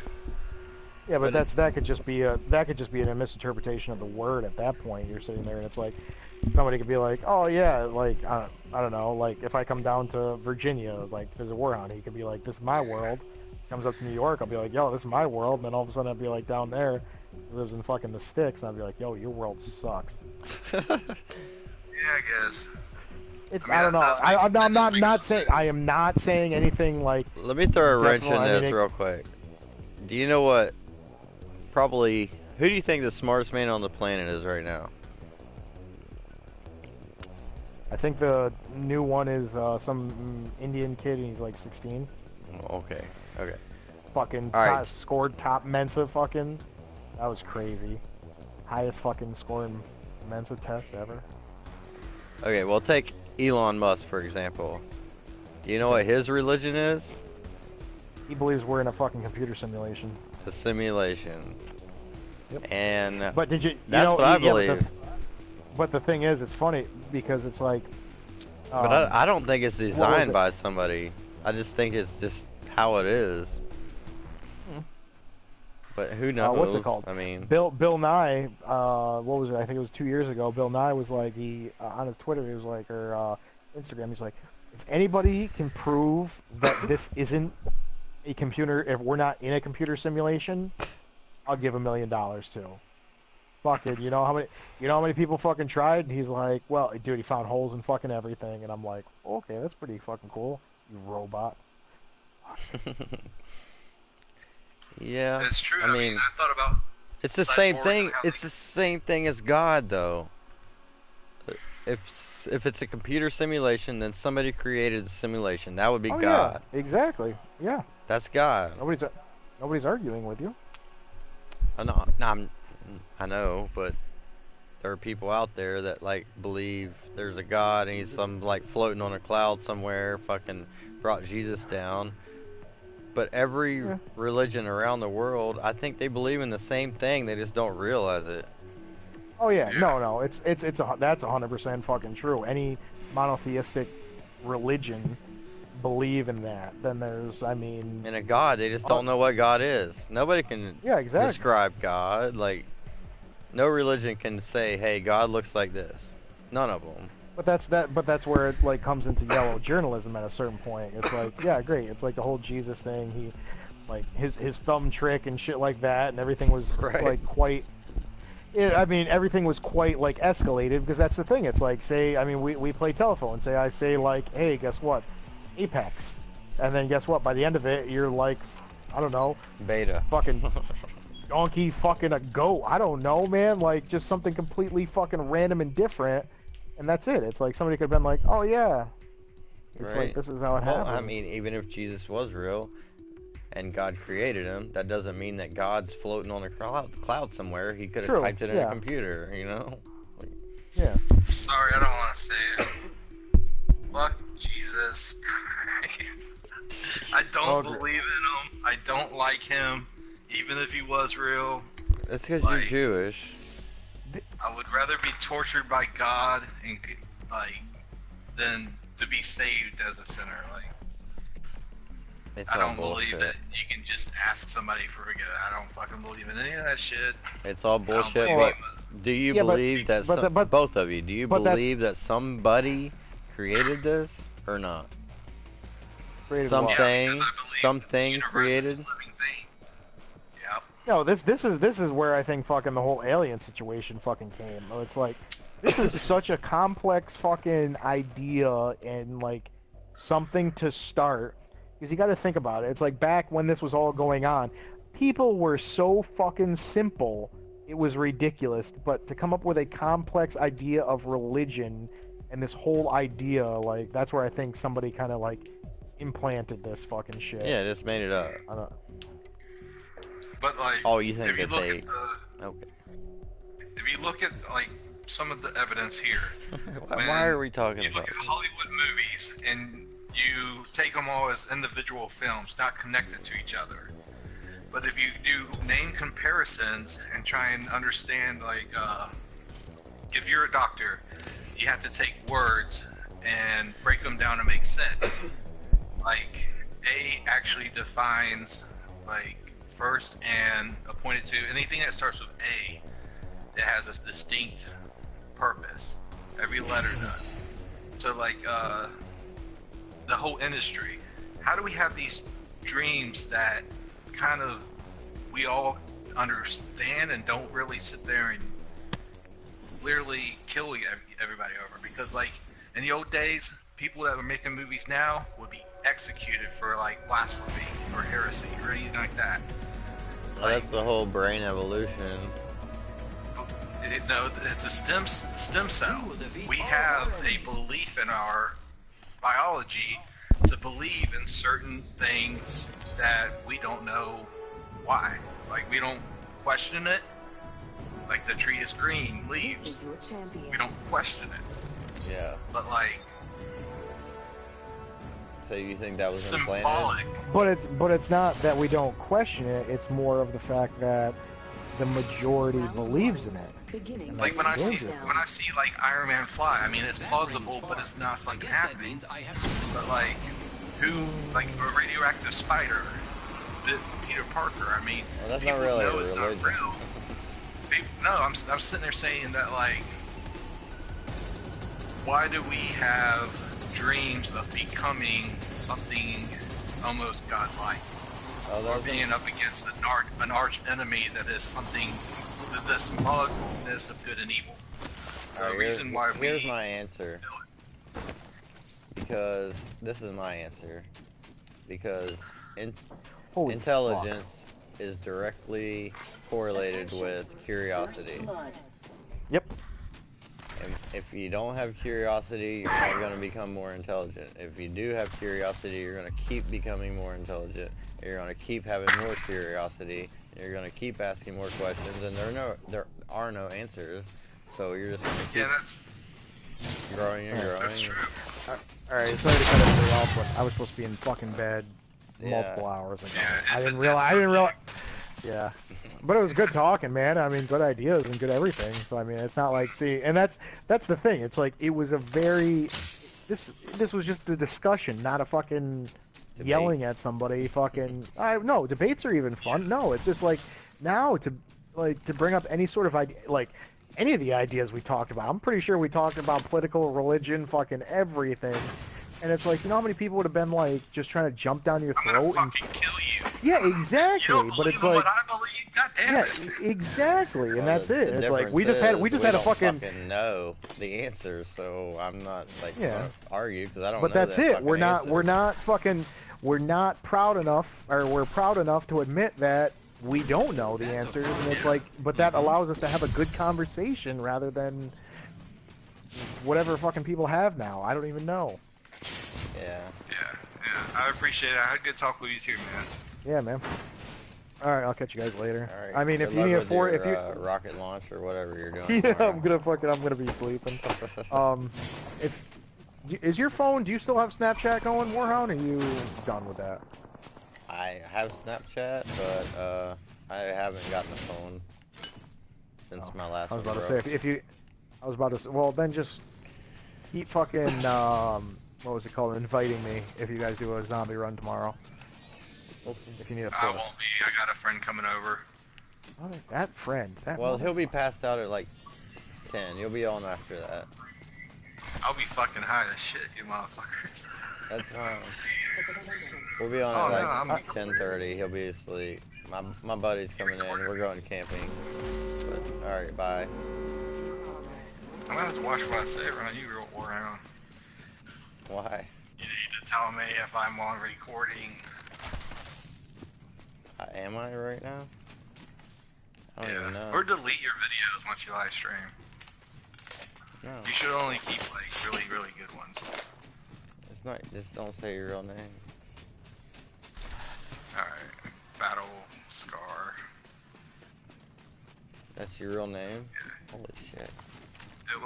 Yeah, but that could just be a misinterpretation of the word at that point. You're sitting there and it's like somebody could be like, oh yeah, like I don't know, like if I come down to Virginia, like there's a warhound, he could be like, this is my world. Comes up to New York, I'll be like, yo, this is my world. And then all of a sudden I'd be like, down there, he lives in fucking the sticks, and I'd be like, yo, your world sucks. Yeah, I guess. It's, I mean, I don't know. that does make- I'm that does make not no saying. sense. I am not saying anything like. Let me throw a wrench in Definitely, I this mean, real quick. Do you know what? Probably. Who do you think the smartest man on the planet is right now? I think the new one is some Indian kid, and he's like 16. Oh, okay. Okay. Fucking All right. scored top Mensa. Fucking. That was crazy. Highest fucking score in Mensa test ever. Okay. Well, take Elon Musk for example. Do you know what his religion is? He believes we're in a fucking computer simulation. A simulation. Yep. And But did you? that's know, what I yeah, but believe. but the thing is, it's funny because it's like. But I don't think it's was designed it? by somebody. I just think it's just how it is. But who knows? What's it called? I mean, Bill Nye. What was it? I think it was 2 years ago. Bill Nye was like on his Twitter. He was like, or Instagram. He's like, if anybody can prove that this isn't a computer, if we're not in a computer simulation, I'll give $1 million to. Fucking, you know how many people fucking tried? And he's like, well, dude, he found holes in fucking everything, and I'm like, okay, that's pretty fucking cool, you robot. yeah. It's true. I mean, I thought about. it's the same cyborgs thing. and how It's the same thing as God, though. If it's a computer simulation, then somebody created the simulation. That would be God. Yeah, exactly. Yeah. That's God. Nobody's arguing with you. I know, but there are people out there that like believe there's a God and he's some like floating on a cloud somewhere, fucking brought Jesus down. But every religion around the world, I think they believe in the same thing. They just don't realize it. Oh yeah, no, that's 100% fucking true. Any monotheistic religion believe in that. Then there's, I mean, In a God, they just don't know what God is. Nobody can exactly. describe God. Like, no religion can say, "Hey, God looks like this." None of them. But that's where it like comes into yellow journalism at a certain point. It's like, yeah, great. It's like the whole Jesus thing. He, like his thumb trick and shit like that, and everything was like quite. I mean, everything was quite like escalated because that's the thing. It's like, say, I mean, we play telephone. Say I say like, hey, guess what, Apex, and then guess what? By the end of it, you're like, I don't know, Beta. fucking donkey, fucking a goat. I don't know, man. Like just something completely fucking random and different, and that's it. It's like somebody could have been like, oh yeah, it's like this is how it happened. I mean, even if Jesus was real and God created him, that doesn't mean that God's floating on a cloud somewhere. He could have typed it in a computer, you know? Like, yeah. Sorry, I don't want to say it. Fuck Jesus Christ. I don't believe in him. I don't like him, even if he was real. That's because you're Jewish. I would rather be tortured by God and than to be saved as a sinner. Like, I don't believe that you can just ask somebody for forgiveness. I don't fucking believe in any of that shit. It's all bullshit. But do you believe that both of you? Do you believe that somebody created this or not? Something created. Yep. No, this is where I think fucking the whole alien situation fucking came. It's like this is such a complex fucking idea and like something to start. Because you got to think about it. It's like back when this was all going on, people were so fucking simple, it was ridiculous. But to come up with a complex idea of religion and this whole idea, like, that's where I think somebody kind of, like, implanted this fucking shit. Yeah, just made it up. I don't... But, like, oh, you think that they... Okay. If you look at, like, some of the evidence here... Why are we talking about You look at Hollywood movies, and you take them all as individual films, not connected to each other. But if you do name comparisons and try and understand, like, if you're a doctor, you have to take words and break them down to make sense. Like, A actually defines, like, first and appointed to anything that starts with A that has a distinct purpose. Every letter does. So, like, the whole industry, how do we have these dreams that kind of we all understand and don't really sit there and literally kill everybody over? Because, like, in the old days, people that were making movies now would be executed for, like, blasphemy or heresy or anything like that. Like, that's the whole brain evolution. No, it's a stem cell. We have a belief in our biology to believe in certain things that we don't know why. Like, we don't question it. Like, the tree is green, leaves. We don't question it. Yeah. But, like... So you think that was symbolic. implanted? But it's not that we don't question it. It's more of the fact that the majority believes in it. Beginning. And Like when I that's see dangerous. like Iron Man fly, I mean it's plausible, but it's not fucking happening. But like, who like a radioactive spider bit Peter Parker? I mean, Well, that's people not really know a it's not religion. real. No, I'm sitting there saying that like, why do we have dreams of becoming something almost godlike, Oh, or there's being up against an arch enemy that is something, the smugness of good and evil? The reason why here's my answer. feel it. Because this is my answer. Because Holy intelligence is directly correlated with curiosity. First blood. Yep. And if you don't have curiosity, you're not going to become more intelligent. If you do have curiosity, you're going to keep becoming more intelligent. You're going to keep having more curiosity. You're going to keep asking more questions, and there are no answers. So you're just going to keep Yeah, that's growing and growing. that's true. Alright, sorry to cut everybody off, but I was supposed to be in fucking bed multiple hours ago. Yeah, I it's didn't a realize. dead I didn't realize. subject. Yeah, but it was good talking, man. I mean, good ideas and good everything. So I mean, it's not like and that's the thing. It's like it was a very this was just a discussion, not a fucking Debate. yelling at somebody. Fucking no, debates are even fun. No, it's just like now to bring up any sort of idea, like any of the ideas we talked about. I'm pretty sure we talked about political, religion, fucking everything. And it's like, you know how many people would have been like just trying to jump down your I'm gonna throat and fucking kill you. yeah, exactly. You don't But believe it's in like what I believe? God damn yeah, it. exactly, and Well, that's the it. It's like we difference just had is we just had a don't fucking know the answer, so I'm not like Yeah. gonna argue because I don't. but know that's that it. fucking We're answer. not proud enough, or we're proud enough to admit that we don't know the answers, and it's like, but that allows us to have a good conversation rather than whatever fucking people have now. I don't even know. Yeah. Yeah, I appreciate it. I had a good talk with you too, man. Yeah, man. All right, I'll catch you guys later. All right. I mean, Good if you luck need a with four, your, if you rocket launch or whatever you're doing. yeah, tomorrow. I'm gonna be sleeping. Is your phone? Do you still have Snapchat going, Warhound? Or are you done with that? I have Snapchat, but I haven't gotten a phone since my last I was one about to broke. say if you, I was about to say, well then just keep fucking what was it called? Inviting me if you guys do a zombie run tomorrow. If you need a I fourth. won't be. I got a friend coming over. Oh, that friend. That Well, he'll be motherfucker. passed out at like 10. You'll be on after that. I'll be fucking high as shit, you motherfuckers. That's fine. We'll be on Oh, at no, like 10:30. He'll be asleep. My buddy's coming in. We're going camping. But, all right, bye. I'm gonna have to watch what I say around you, real around. Why? You need to tell me if I'm on recording. Am I right now? I don't even know. Or delete your videos once you live stream. No, You should only keep like really, really good ones. it's not. Just don't say your real name. Alright. Battle Scar. That's your real name? Holy shit. It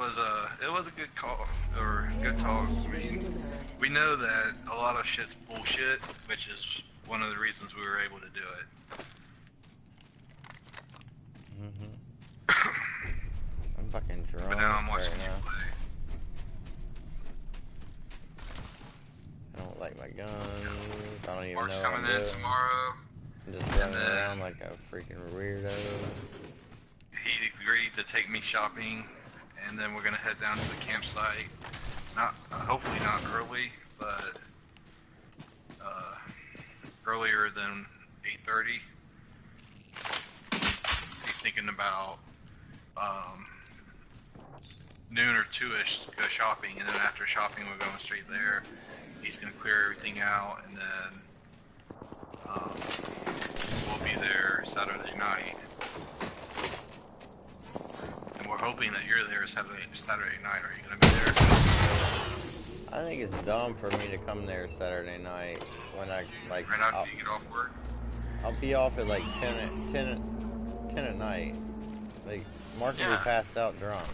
was a good call, or good talk. I mean, we know that a lot of shit's bullshit, which is one of the reasons we were able to do it. I'm fucking drunk But now I'm watching right you now. play. I don't like my guns. I don't even Mark's know coming what I'm in doing. tomorrow. I'm just running then- around like a freaking weirdo. He agreed to take me shopping, and then we're gonna head down to the campsite. Not hopefully not early, but earlier than 8:30. He's thinking about noon or 2ish to go shopping, and then after shopping we're going straight there. He's gonna clear everything out, and then we'll be there Saturday night. And we're hoping that you're there Saturday night. Are you gonna be there? I think it's dumb for me to come there Saturday night when I like. Right after you get off work? I'll be off at like 10 at night. Like Mark will Yeah. be passed out drunk.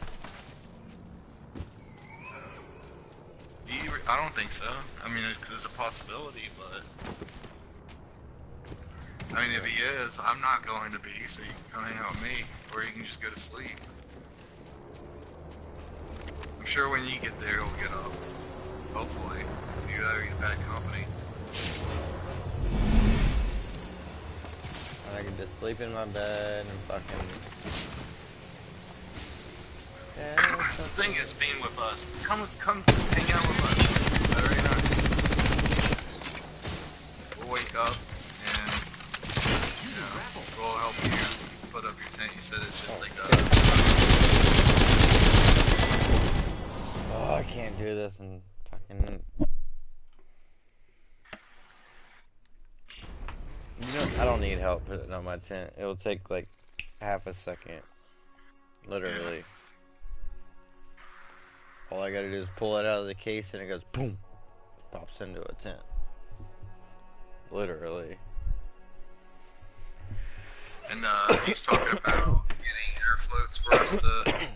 I don't think so. I mean, it's a possibility, but I mean, if he is, I'm not going to be, so you can come hang out with me, or you can just go to sleep. I'm sure when you get there, he'll get up. Hopefully. You gotta get bad company. And I can just sleep in my bed and fucking... Yeah, The thing is, being with us, come hang out with us Saturday night. We'll wake up and, you know, we'll help you put up your tent. You said it's just like Oh, I can't do this and fucking... You know, I don't need help putting on my tent. It'll take like half a second. Literally. All I gotta do is pull it out of the case and it goes boom. Pops into a tent. Literally. And he's talking about getting air floats for us to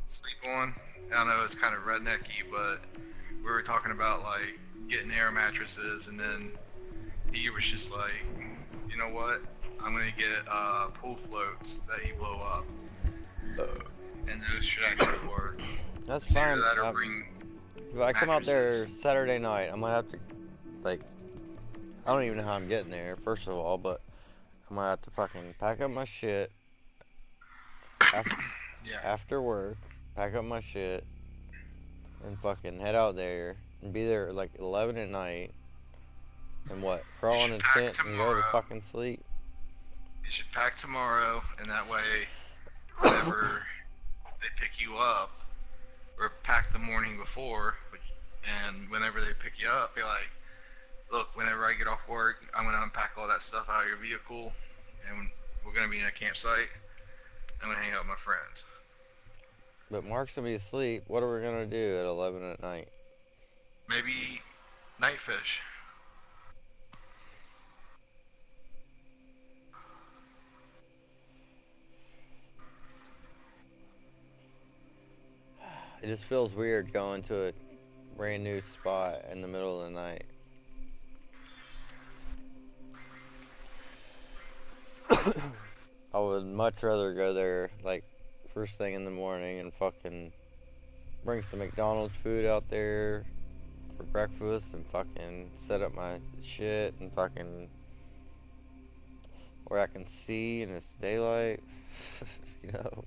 sleep on. I know it's kind of rednecky, but we were talking about like getting air mattresses, and then he was just like, you know what? I'm gonna get pool floats that you blow up, and those should actually work. That's It's either fine. that or bring If I come out there mattresses. Saturday night, I'm gonna have to, like, I don't even know how I'm getting there, first of all, but I'm gonna have to fucking pack up my shit after work, pack up my shit, and fucking head out there, and be there at like 11 at night, and what, crawl in a should pack tent and go to tomorrow. fucking sleep? You should pack tomorrow, and that way, whenever they pick you up, or pack the morning before, and whenever they pick you up, be like, look, whenever I get off work, I'm going to unpack all that stuff out of your vehicle, and we're going to be in a campsite. I'm going to hang out with my friends. But Mark's gonna be asleep. What are we gonna do at 11 at night? Maybe night fish. It just feels weird going to a brand new spot in the middle of the night. I would much rather go there like first thing in the morning and fucking bring some McDonald's food out there for breakfast and fucking set up my shit and fucking where I can see and it's daylight. You know.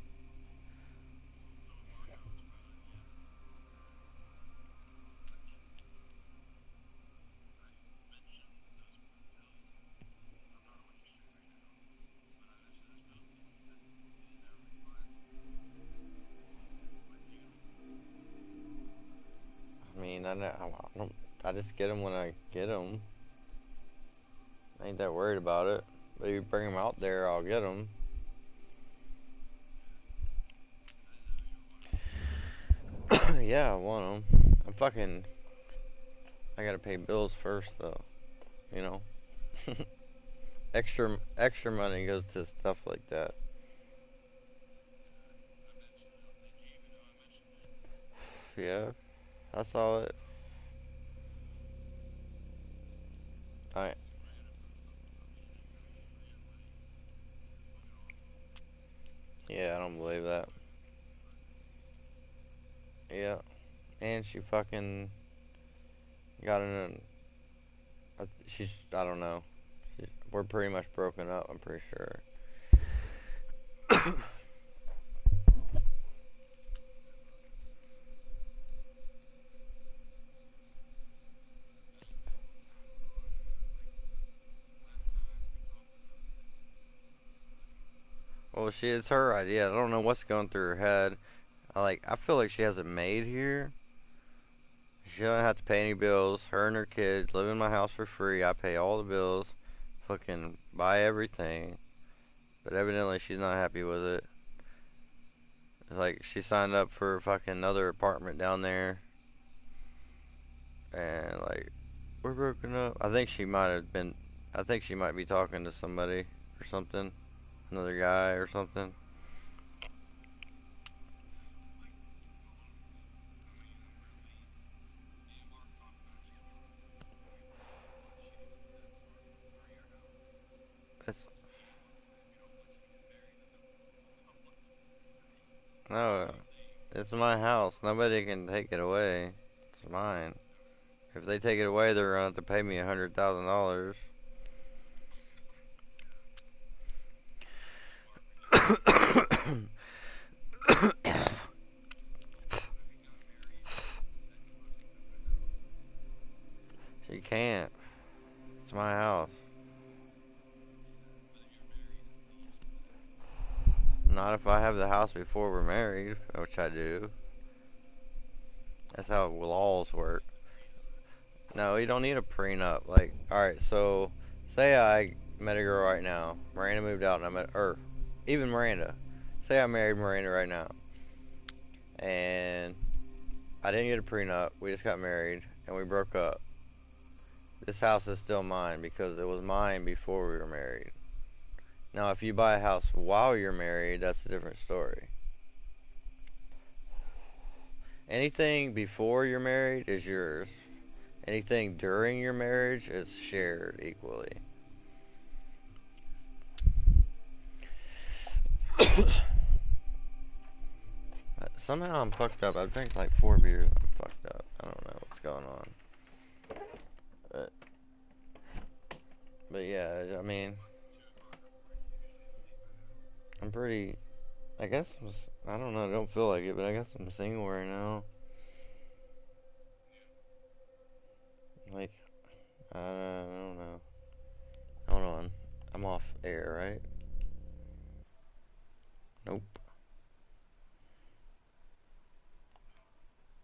I mean, I just get them when I get them. I ain't that worried about it. But if you bring them out there, I'll get them. Yeah, I want them. I gotta pay bills first, though. You know? extra money goes to stuff like that. Yeah, I saw it. I Yeah, I don't believe that. Yeah, and she fucking got in she's, I don't know. We're pretty much broken up, I'm pretty sure. Well, it's her idea. I don't know what's going through her head. I feel like she has a maid here. She doesn't have to pay any bills. Her and her kids live in my house for free. I pay all the bills. Fucking buy everything. But evidently she's not happy with it. Like, she signed up for fucking another apartment down there. And, like, we're broken up. I think she might be talking to somebody or something. Another guy or something. It's my house. Nobody can take it away. It's mine. If they take it away, they're gonna have to pay me $100,000. You can't. It's my house. Not if I have the house before we're married, which I do. That's how laws work. No, you don't need a prenup. Like, alright, so say I met a girl right now. Miranda moved out and I met, or even Miranda. Say I married Miranda right now. And I didn't get a prenup. We just got married and we broke up. This house is still mine because it was mine before we were married. Now, if you buy a house while you're married, that's a different story. Anything before you're married is yours. Anything during your marriage is shared equally. Somehow I'm fucked up. I've drank like 4 beers. I'm fucked up. I don't know what's going on. But yeah, I mean, I'm pretty, I guess, I don't know, I don't feel like it, but I guess I'm single right now. Like, I don't know. Hold on. I'm off air, right? Nope.